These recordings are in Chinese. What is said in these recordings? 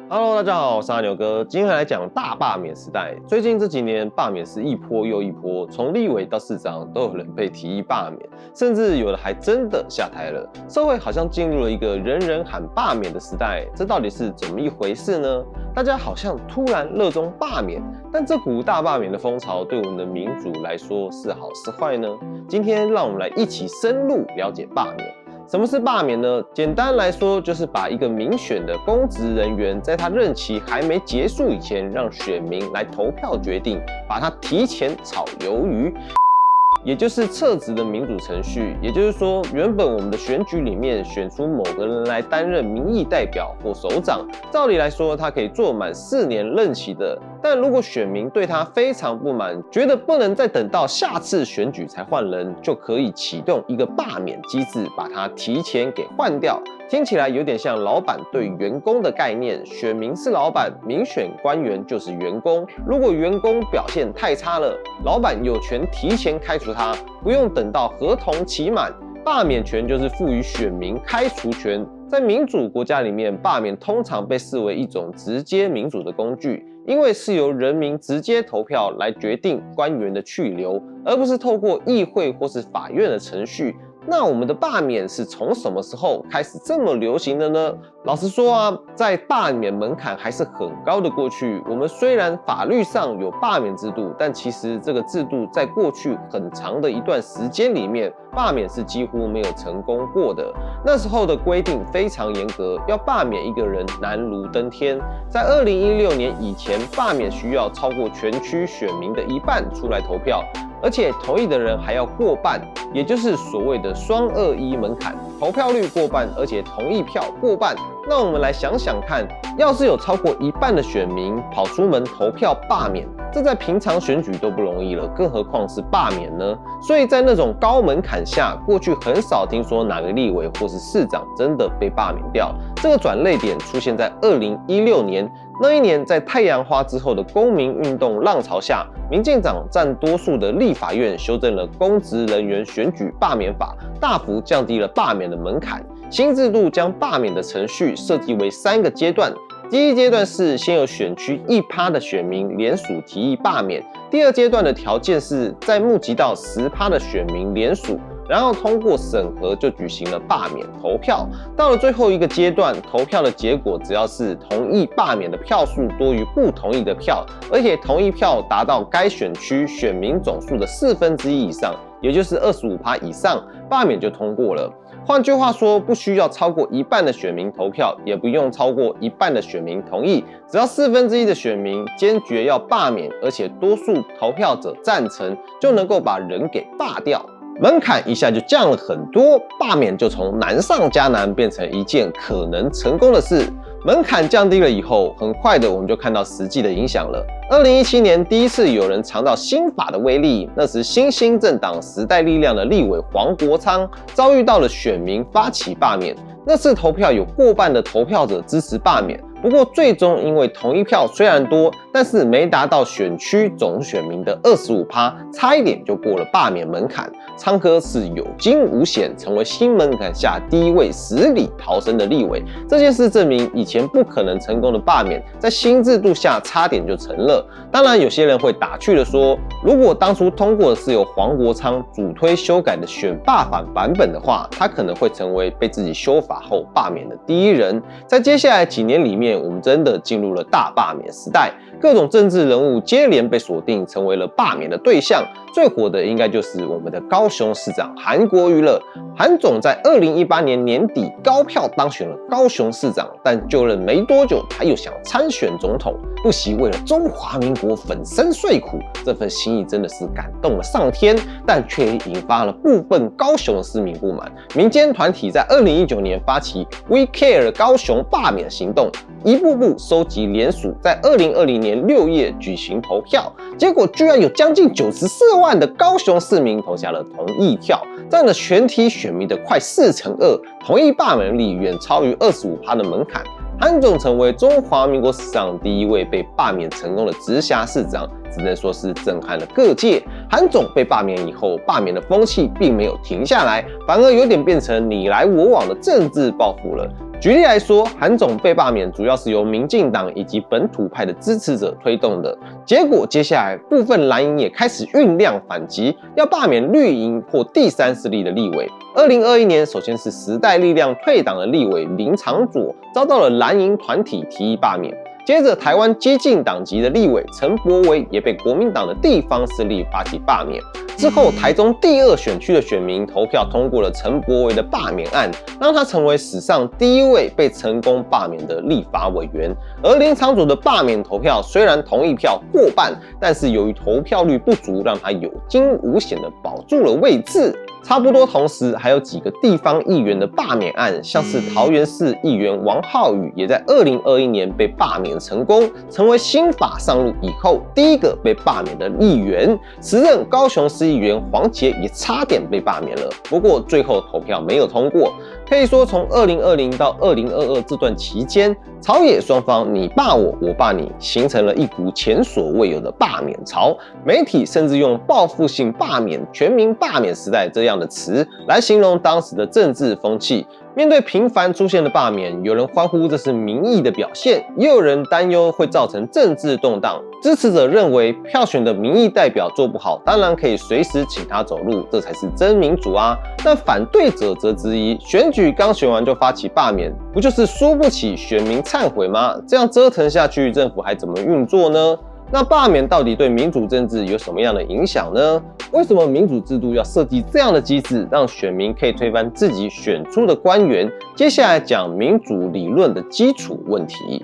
Hello， 大家好，我是阿牛哥。今天来讲大罢免时代。最近这几年，罢免是一波又一波，从立委到市长都有人被提议罢免，甚至有的还真的下台了。社会好像进入了一个人人喊罢免的时代，这到底是怎么一回事呢？大家好像突然热衷罢免，但这股大罢免的风潮对我们的民主来说是好是坏呢？今天让我们来一起深入了解罢免。什么是罢免呢？简单来说，就是把一个民选的公职人员，在他任期还没结束以前，让选民来投票决定，把他提前炒鱿鱼。也就是撤职的民主程序，也就是说，原本我们的选举里面选出某个人来担任民意代表或首长，照理来说他可以做满4年任期的，但如果选民对他非常不满，觉得不能再等到下次选举才换人，就可以启动一个罢免机制，把他提前给换掉。听起来有点像老板对员工的概念，选民是老板，民选官员就是员工。如果员工表现太差了，老板有权提前开除他，不用等到合同期满。罢免权就是赋予选民开除权。在民主国家里面，罢免通常被视为一种直接民主的工具，因为是由人民直接投票来决定官员的去留，而不是透过议会或是法院的程序。那我们的罢免是从什么时候开始这么流行的呢？老实说啊，在罢免门槛还是很高的过去，我们虽然法律上有罢免制度，但其实这个制度在过去很长的一段时间里面，罢免是几乎没有成功过的。那时候的规定非常严格，要罢免一个人难如登天。在2016年以前，罢免需要超过全区选民的1半出来投票，而且同意的人还要过半，也就是所谓的双21门槛，投票率过半，而且同意票过半。那我们来想想看，要是有超过1半的选民跑出门投票罢免，这在平常选举都不容易了，更何况是罢免呢？所以在那种高门槛下，过去很少听说哪个立委或是市长真的被罢免掉。这个转捩点出现在2016年，那一年在太阳花之后的公民运动浪潮下，民进党占多数的立法院修正了公职人员选举罢免法，大幅降低了罢免的门槛。新制度将罢免的程序设计为3个阶段。第一阶段是先由选区1%的选民联署提议罢免，第二阶段的条件是在募集到10%的选民联署，然后通过审核就举行了罢免投票。到了最后一个阶段，投票的结果只要是同意罢免的票数多于不同意的票，而且同意票达到该选区选民总数的1/4以上，也就是25%以上，罢免就通过了。换句话说，不需要超过1半的选民投票，也不用超过1半的选民同意，只要1/4的选民坚决要罢免，而且多数投票者赞成，就能够把人给罢掉。门槛一下就降了很多，罢免就从难上加难变成一件可能成功的事。门槛降低了以后，很快的我们就看到实际的影响了。2017年第一次有人尝到新法的威力，那时新兴政党时代力量的立委黄国昌遭遇到了选民发起罢免。那次投票有过半的投票者支持罢免，不过最终因为同意票虽然多，但是没达到选区总选民的25%，差一点就过了罢免门槛。昌哥是有惊无险，成为新门槛下第一位死里逃生的立委。这件事证明，以前不可能成功的罢免，在新制度下差点就成了。当然，有些人会打趣的说，如果当初通过的是由黄国昌主推修改的选罢法版本的话，他可能会成为被自己修法后罢免的第一人。在接下来几年里面，我们真的进入了大罢免时代，各种政治人物接连被锁定成为了罢免的对象。最火的应该就是我们的高雄市长韩国瑜了。韩总在2018年年底高票当选了高雄市长，但就任没多久，他又想参选总统，不惜为了中华民国粉身碎骨，这份心意真的是感动了上天，但却引发了部分高雄市民不满。民间团体在2019年发起 We Care 高雄罢免行动，一步步收集联署，在2020年6月举行投票，结果居然有将近94万的高雄市民投下了同意票，占了全体选民的快2/4，同意罢免率远超于25%的门槛。韩总成为中华民国史上第一位被罢免成功的直辖市长，只能说是震撼了各界。韩总被罢免以后，罢免的风气并没有停下来，反而有点变成你来我往的政治报复了。举例来说，韩总被罢免主要是由民进党以及本土派的支持者推动的，结果接下来部分蓝营也开始酝酿反击，要罢免绿营或第三势力的立委。2021年，首先是时代力量退党的立委林昶佐遭到了蓝营团体提议罢免。接着，台湾激进党籍的立委陈柏惟也被国民党的地方势力发起罢免。之后，台中第2选区的选民投票通过了陈柏惟的罢免案，让他成为史上第1位被成功罢免的立法委员。而林昶佐的罢免投票虽然同意票过半，但是由于投票率不足，让他有惊无险的保住了位置。差不多同时，还有几个地方议员的罢免案，像是桃园市议员王浩宇也在2021年被罢免成功，成为新法上路以后第1个被罢免的议员。时任高雄市议员黄捷也差点被罢免了，不过最后投票没有通过。可以说，从2020到2022这段期间，朝野双方你罢我，我罢你，形成了一股前所未有的罢免潮。媒体甚至用报复性罢免、全民罢免时代这样的词来形容当时的政治风气。面对频繁出现的罢免，有人欢呼这是民意的表现，也有人担忧会造成政治动荡。支持者认为票选的民意代表做不好，当然可以随时请他走路，这才是真民主啊。但反对者则质疑，选举刚选完就发起罢免，不就是输不起选民忏悔吗？这样折腾下去，政府还怎么运作呢？那罢免到底对民主政治有什么样的影响呢？为什么民主制度要设计这样的机制，让选民可以推翻自己选出的官员？接下来讲民主理论的基础问题。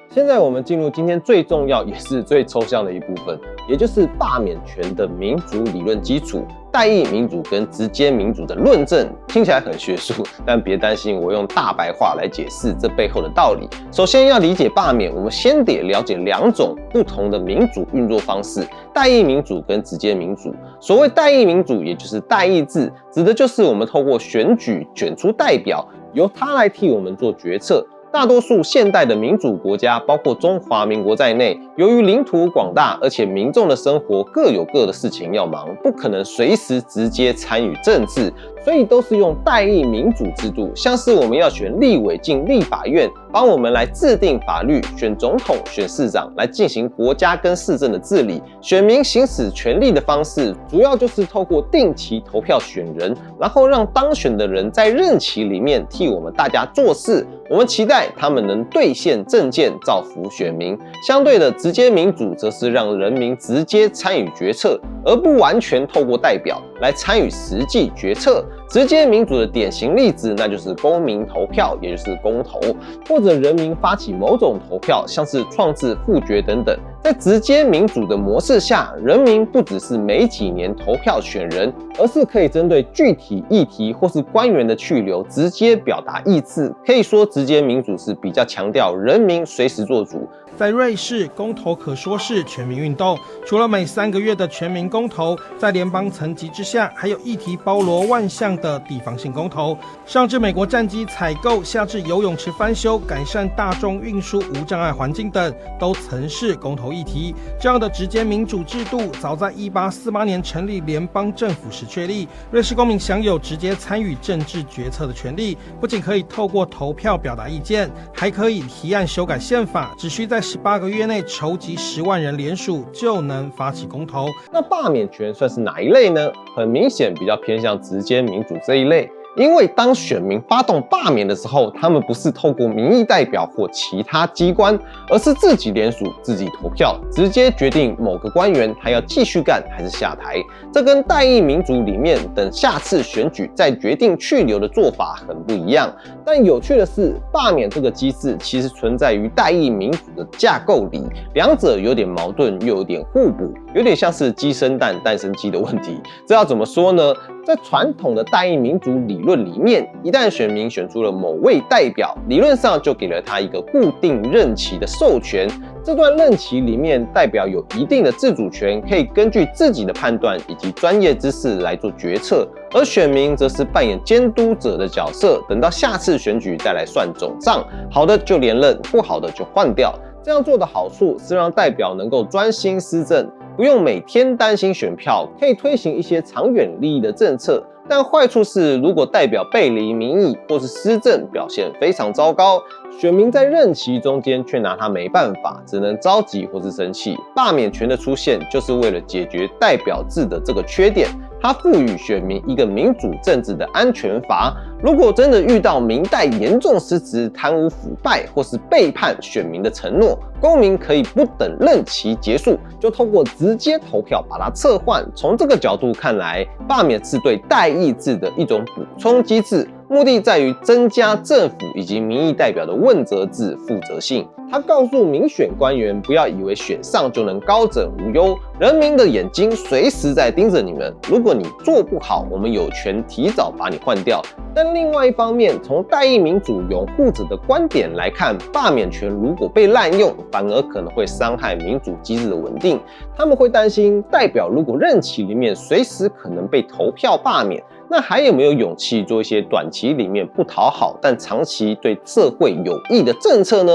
现在我们进入今天最重要也是最抽象的一部分，也就是罢免权的民主理论基础。代议民主跟直接民主的论证听起来很学术，但别担心，我用大白话来解释这背后的道理。首先要理解罢免，我们先得了解2种不同的民主运作方式：代议民主跟直接民主。所谓代议民主，也就是代议制，指的就是我们透过选举选出代表，由他来替我们做决策。大多数现代的民主国家，包括中华民国在内，由于领土广大，而且民众的生活各有各的事情要忙，不可能随时直接参与政治，所以都是用代议民主制度。像是我们要选立委进立法院，帮我们来制定法律，选总统、选市长，来进行国家跟市政的治理。选民行使权利的方式，主要就是透过定期投票选人，然后让当选的人在任期里面替我们大家做事。我们期待他们能兑现政见，造福选民。相对的，直接民主则是让人民直接参与决策，而不完全透过代表来参与实际决策。直接民主的典型例子，那就是公民投票，也就是公投，或者人民发起某种投票，像是创制复决等等。在直接民主的模式下，人民不只是每几年投票选人，而是可以针对具体议题或是官员的去留，直接表达意志。可以说，直接民主是比较强调人民随时做主。在瑞士，公投可说是全民运动。除了每3个月的全民公投，在联邦层级之下，还有议题包罗万象的地方性公投，上至美国战机采购，下至游泳池翻修、改善大众运输无障碍环境等，都曾是公投议题。这样的直接民主制度，早在1848年成立联邦政府时确立。瑞士公民享有直接参与政治决策的权利，不仅可以透过投票表达意见，还可以提案修改宪法，只需在18个月内筹集10万人联署，就能发起公投。那罢免权算是哪一类呢？很明显比较偏向直接民主这一类。因为当选民发动罢免的时候，他们不是透过民意代表或其他机关，而是自己联署、自己投票，直接决定某个官员还要继续干还是下台。这跟代议民主里面等下次选举再决定去留的做法很不一样。但有趣的是，罢免这个机制其实存在于代议民主的架构里，两者有点矛盾又有点互补，有点像是鸡生蛋、蛋生鸡的问题。这要怎么说呢？在传统的代议民主理论里面，一旦选民选出了某位代表，理论上就给了他一个固定任期的授权。这段任期里面，代表有一定的自主权，可以根据自己的判断以及专业知识来做决策，而选民则是扮演监督者的角色，等到下次选举再来算总账，好的就连任，不好的就换掉。这样做的好处是让代表能够专心施政，不用每天担心选票，可以推行一些长远利益的政策。但坏处是，如果代表背离民意或是施政表现非常糟糕，选民在任期中间却拿他没办法，只能着急或是生气。罢免权的出现，就是为了解决代表制的这个缺点。它赋予选民一个民主政治的安全阀。如果真的遇到民代严重失职、贪污腐败或是背叛选民的承诺，公民可以不等任期结束，就通过直接投票把它撤换。从这个角度看来，罢免是对代议制的一种补充机制，目的在于增加政府以及民意代表的问责制负责性。他告诉民选官员，不要以为选上就能高枕无忧，人民的眼睛随时在盯着你们。如果你做不好，我们有权提早把你换掉。但另外一方面，从代议民主拥护者的观点来看，罢免权如果被滥用，反而可能会伤害民主机制的稳定。他们会担心，代表如果任期里面随时可能被投票罢免，那还有没有勇气做一些短期里面不讨好，但长期对社会有益的政策呢？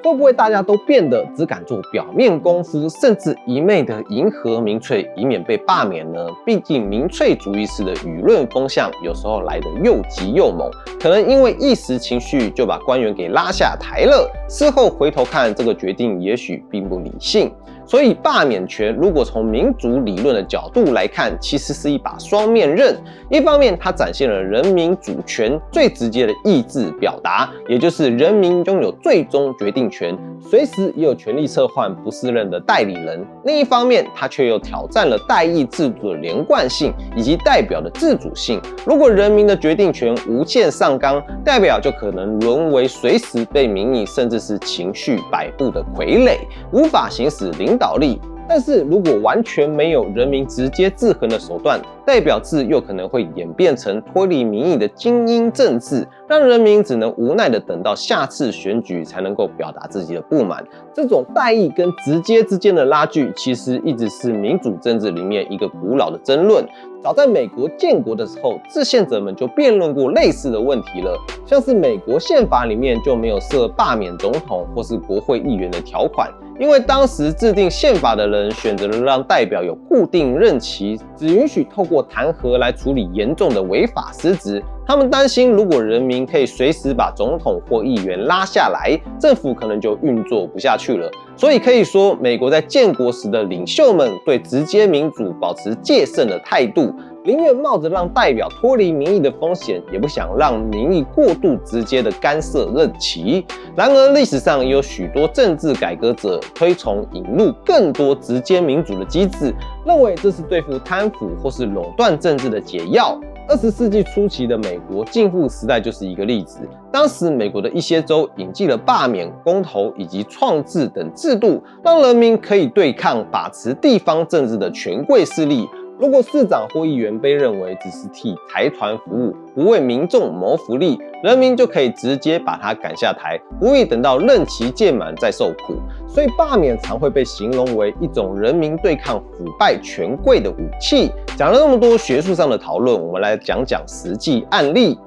会不会大家都变得只敢做表面功夫，甚至一昧的迎合民粹，以免被罢免呢？毕竟民粹主义式的舆论风向有时候来得又急又猛，可能因为一时情绪就把官员给拉下台了，事后回头看这个决定也许并不理性。所以罢免权如果从民主理论的角度来看，其实是一把双面刃。一方面它展现了人民主权最直接的意志表达，也就是人民拥有最终决定权，随时也有权利撤换不适任的代理人。另一方面它却又挑战了代议制度的连贯性以及代表的自主性。如果人民的决定权无限上纲，代表就可能沦为随时被民意甚至是情绪摆布的傀儡，无法行使领导力。但是如果完全没有人民直接制衡的手段，代表制又可能会演变成脱离民意的精英政治，让人民只能无奈的等到下次选举才能够表达自己的不满。这种代议跟直接之间的拉锯，其实一直是民主政治里面一个古老的争论。早在美国建国的时候，制宪者们就辩论过类似的问题了，像是美国宪法里面就没有设罢免总统或是国会议员的条款，因为当时制定宪法的人选择了让代表有固定任期，只允许透过弹劾来处理严重的违法失职。他们担心，如果人民可以随时把总统或议员拉下来，政府可能就运作不下去了。所以可以说，美国在建国时的领袖们对直接民主保持戒慎的态度，宁愿冒着让代表脱离民意的风险，也不想让民意过度直接的干涉任期。然而历史上也有许多政治改革者推崇引入更多直接民主的机制，认为这是对付贪腐或是垄断政治的解药。20世纪初期的美国禁富时代就是一个例子。当时美国的一些州引进了罢免、公投以及创制等制度，让人民可以对抗把持地方政治的权贵势力。如果市长或议员被认为只是替财团服务，不为民众谋福利，人民就可以直接把他赶下台，不必等到任期届满再受苦。所以罢免常会被形容为一种人民对抗腐败权贵的武器。讲了那么多学术上的讨论，我们来讲讲实际案例。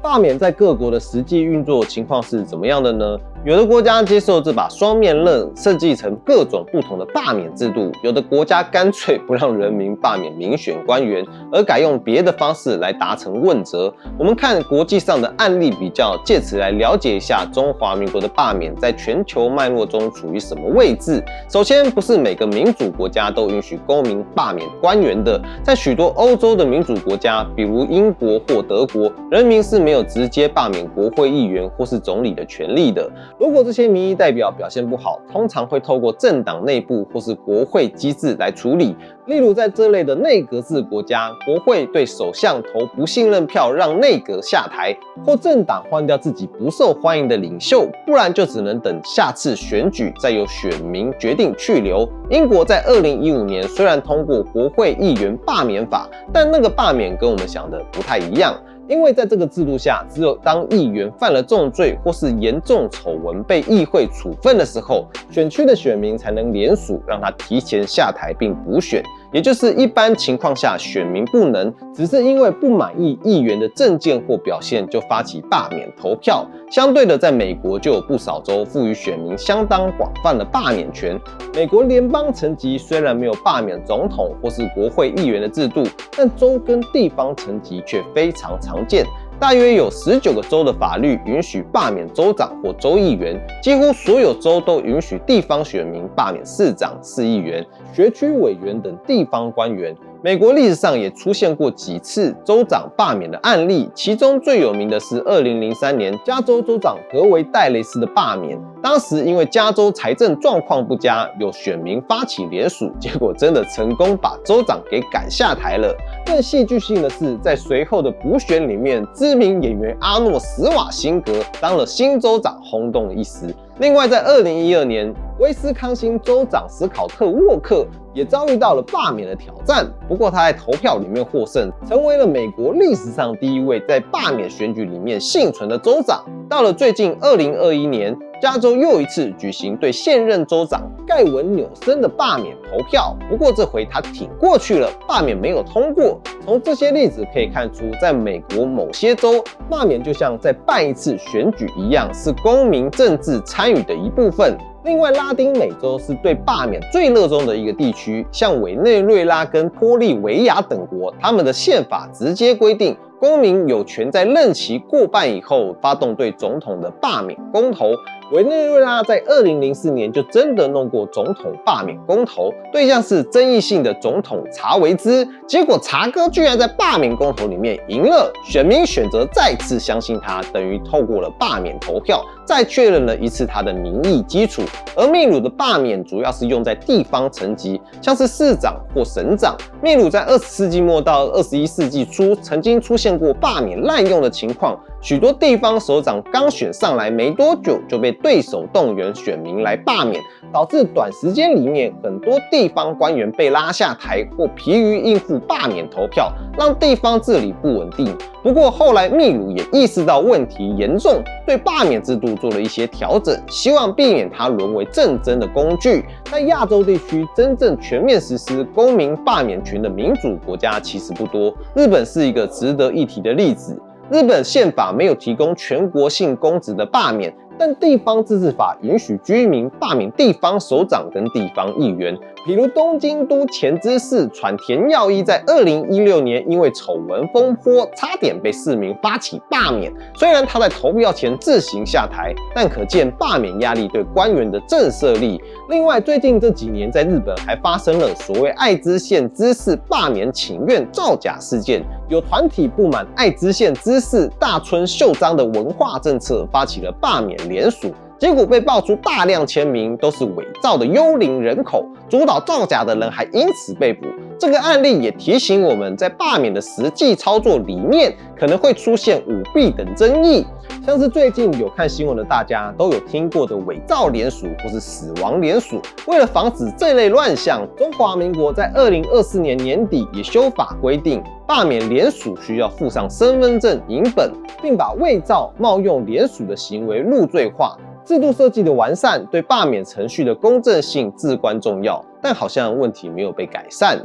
罢免在各国的实际运作情况是怎么样的呢？有的国家接受这把双面刃，设计成各种不同的罢免制度；有的国家干脆不让人民罢免民选官员，而改用别的方式来达成问责。我们看国际上的案例比较，借此来了解一下中华民国的罢免在全球脉络中处于什么位置。首先，不是每个民主国家都允许公民罢免官员的。在许多欧洲的民主国家，比如英国或德国，人民是没有直接罢免国会议员或是总理的权利的。如果这些民意代表表现不好，通常会透过政党内部或是国会机制来处理。例如在这类的内阁制国家，国会对首相投不信任票让内阁下台，或政党换掉自己不受欢迎的领袖，不然就只能等下次选举再由选民决定去留。英国在2015年虽然通过国会议员罢免法，但那个罢免跟我们想的不太一样。因为在这个制度下，只有当议员犯了重罪或是严重丑闻被议会处分的时候，选区的选民才能联署让他提前下台并补选。也就是一般情况下选民不能只是因为不满意议员的政见或表现就发起罢免投票。相对的，在美国就有不少州赋予选民相当广泛的罢免权。美国联邦层级虽然没有罢免总统或是国会议员的制度，但州跟地方层级却非常常见。大约有19个州的法律允许罢免州长或州议员，几乎所有州都允许地方选民罢免市长、市议员、学区委员等地方官员。美国历史上也出现过几次州长罢免的案例，其中最有名的是2003年加州州长格维戴雷斯的罢免。当时因为加州财政状况不佳，有选民发起联署，结果真的成功把州长给赶下台了。更戏剧性的是，在随后的补选里面，知名演员阿诺·史瓦辛格当了新州长，轰动了一时。另外，在2012年，威斯康星州长史考特·沃克也遭遇到了罢免的挑战，不过他在投票里面获胜，成为了美国历史上第一位在罢免选举里面幸存的州长。到了最近2021年，加州又一次举行对现任州长盖文·纽森的罢免投票，不过这回他挺过去了，罢免没有通过。从这些例子可以看出，在美国某些州，罢免就像在办一次选举一样，是公民政治参与的一部分。另外，拉丁美洲是对罢免最热衷的一个地区，像委内瑞拉跟玻利维亚等国，他们的宪法直接规定，公民有权在任期过半以后发动对总统的罢免公投。委内瑞拉在2004年就真的弄过总统罢免公投，对象是争议性的总统查韦兹，结果查哥居然在罢免公投里面赢了，选民选择再次相信他，等于透过了罢免投票，再确认了一次他的民意基础。而秘鲁的罢免主要是用在地方层级，像是市长或省长。秘鲁在20世纪末到21世纪初曾经出现过罢免滥用的情况，许多地方首长刚选上来没多久就被对手动员选民来罢免，导致短时间里面很多地方官员被拉下台或疲于应付罢免投票，让地方治理不稳定。不过后来秘鲁也意识到问题严重，对罢免制度做了一些调整，希望避免它沦为政争的工具。在亚洲地区，真正全面实施公民罢免权的民主国家其实不多，日本是一个值得一提的例子。日本宪法没有提供全国性公职的罢免，但地方自治法允许居民罢免地方首长跟地方议员。比如东京都前知事川田耀一在2016年因为丑闻风波，差点被市民发起罢免。虽然他在投票前自行下台，但可见罢免压力对官员的震慑力。另外，最近这几年在日本还发生了所谓爱知县知事罢免请愿造假事件，有团体不满爱知县知事大村秀章的文化政策，发起了罢免联署。结果被爆出大量签名都是伪造的幽灵人口，主导造假的人还因此被捕。这个案例也提醒我们，在罢免的实际操作里面，可能会出现舞弊等争议。像是最近有看新闻的大家都有听过的伪造联署或是死亡联署。为了防止这类乱象，中华民国在2024年年底也修法规定，罢免联署需要附上身份证影本，并把伪造、冒用联署的行为入罪化。制度设计的完善对罢免程序的公正性至关重要，但好像问题没有被改善。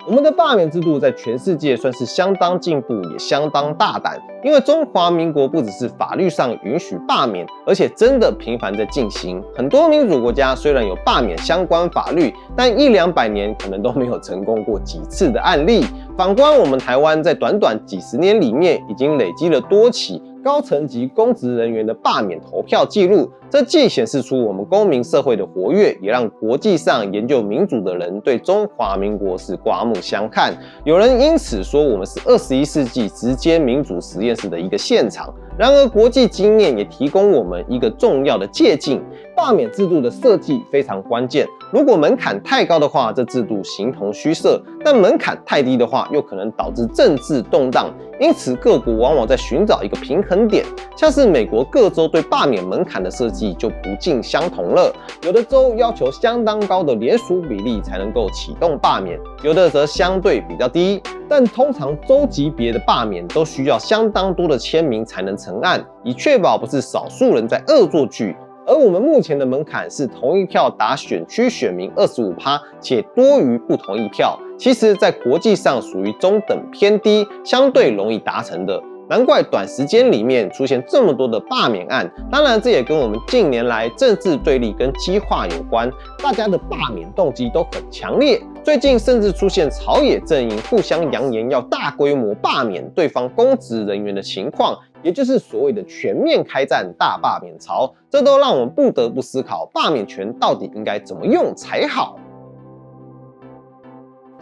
我们的罢免制度在全世界算是相当进步，也相当大胆。因为中华民国不只是法律上允许罢免，而且真的频繁在进行。很多民主国家虽然有罢免相关法律，但100-200年可能都没有成功过几次的案例。反观我们台湾，在短短几十年里面，已经累积了多起高层级公职人员的罢免投票记录，这既显示出我们公民社会的活跃，也让国际上研究民主的人对中华民国是刮目相看。有人因此说我们是21世纪直接民主实验室的一个现场。然而国际经验也提供我们一个重要的借鉴，罢免制度的设计非常关键。如果门槛太高的话，这制度形同虚设；但门槛太低的话，又可能导致政治动荡。因此各国往往在寻找一个平衡点，像是美国各州对罢免门槛的设计就不尽相同了。有的州要求相当高的联署比例才能够启动罢免，有的则相对比较低。但通常州级别的罢免都需要相当多的签名才能成案，以确保不是少数人在恶作剧。而我们目前的门槛是同意票打选区选民25%，且多于不同意票，其实在国际上属于中等偏低，相对容易达成的。难怪短时间里面出现这么多的罢免案，当然这也跟我们近年来政治对立跟激化有关，大家的罢免动机都很强烈。最近甚至出现朝野阵营互相扬言要大规模罢免对方公职人员的情况，也就是所谓的全面开战大罢免潮，这都让我们不得不思考罢免权到底应该怎么用才好。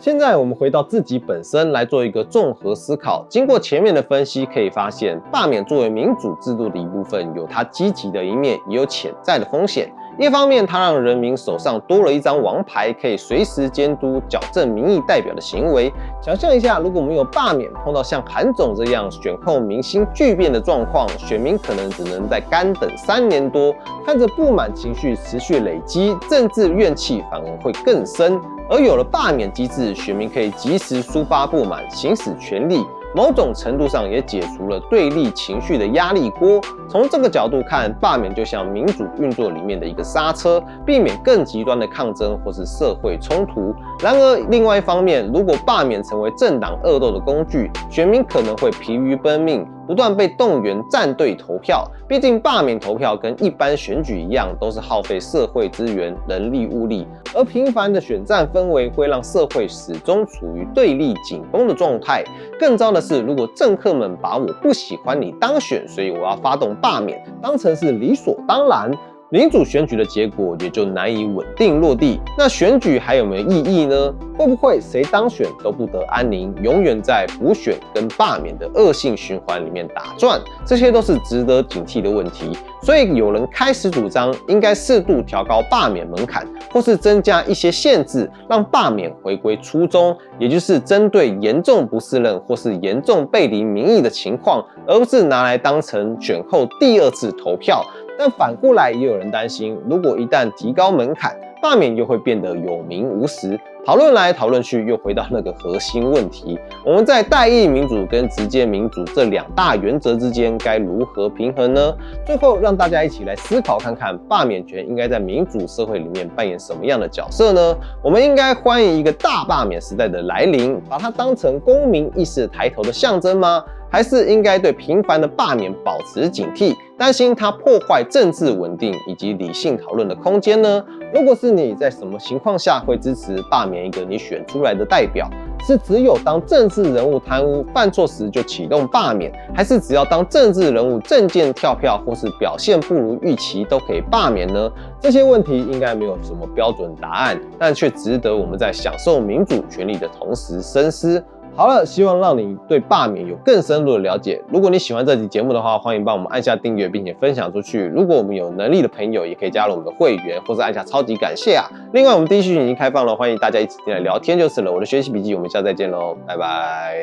现在我们回到自己本身来做一个综合思考，经过前面的分析，可以发现罢免作为民主制度的一部分，有它积极的一面，也有潜在的风险。一方面，它让人民手上多了一张王牌，可以随时监督、矫正民意代表的行为。想象一下，如果没有罢免，碰到像韩总这样选后民心巨变的状况，选民可能只能再干等3年多，看着不满情绪持续累积，政治怨气反而会更深。而有了罢免机制，选民可以及时抒发不满，行使权利，某种程度上也解除了对立情绪的压力锅。从这个角度看，罢免就像民主运作里面的一个刹车，避免更极端的抗争或是社会冲突。然而，另外一方面，如果罢免成为政党恶斗的工具，选民可能会疲于奔命，不断被动员站队投票。毕竟罢免投票跟一般选举一样，都是耗费社会资源、人力物力，而频繁的选战氛围会让社会始终处于对立紧绷的状态。更糟的是，如果政客们把我不喜欢你当选，所以我要发动罢免当成是理所当然，民主选举的结果也就难以稳定落地。那选举还有没有意义呢？会不会谁当选都不得安宁，永远在补选跟罢免的恶性循环里面打转？这些都是值得警惕的问题。所以有人开始主张应该适度调高罢免门槛，或是增加一些限制，让罢免回归初衷，也就是针对严重不适任或是严重背离民意的情况，而不是拿来当成选后第2次投票。但反过来也有人担心，如果一旦提高门槛，罢免又会变得有名无实。讨论来讨论去，又回到那个核心问题：我们在代议民主跟直接民主这2大原则之间该如何平衡呢？最后让大家一起来思考看看，罢免权应该在民主社会里面扮演什么样的角色呢？我们应该欢迎一个大罢免时代的来临，把它当成公民意识抬头的象征吗？还是应该对频繁的罢免保持警惕，担心它破坏政治稳定以及理性讨论的空间呢？如果是你，在什么情况下会支持罢免一个你选出来的代表？是只有当政治人物贪污犯错时就启动罢免，还是只要当政治人物政见跳票或是表现不如预期都可以罢免呢？这些问题应该没有什么标准答案，但却值得我们在享受民主权利的同时深思。好了，希望让你对罢免有更深入的了解。如果你喜欢这期节目的话，欢迎帮我们按下订阅，并且分享出去。如果我们有能力的朋友，也可以加入我们的会员，或是按下超级感谢啊。另外，我们第1讯已经开放了，欢迎大家一起进来聊天就是了。我的学习笔记，我们下次再见喽，拜拜。